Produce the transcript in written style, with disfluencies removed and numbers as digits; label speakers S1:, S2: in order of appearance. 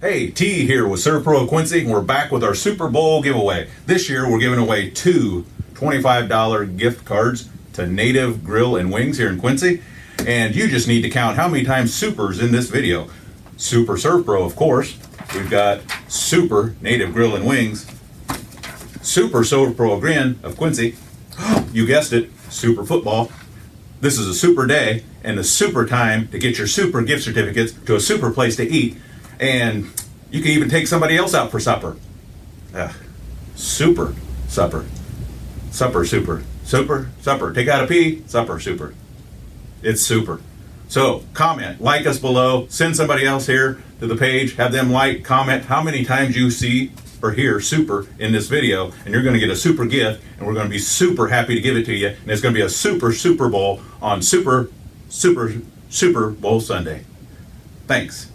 S1: Hey, T here with SERVPRO of Quincy, and we're back with our Super Bowl giveaway. This year we're giving away two $25 gift cards to Native Grill and Wings here in Quincy. And you just need to count how many times super's in this video. Super SERVPRO, of course. We've got Super Native Grill and Wings. Super SERVPRO again of Quincy. You guessed it, Super Football. This is a super day and a super time to get your super gift certificates to a super place to eat. And you can even take somebody else out for supper. Super supper. Supper, super. Super, supper. Take out a P, supper, super. It's super. So comment, like us below, send somebody else here to the page, have them like, comment how many times you see or hear super in this video, and you're going to get a super gift, and we're going to be super happy to give it to you, and it's going to be a Super Bowl on Super Bowl Sunday. Thanks.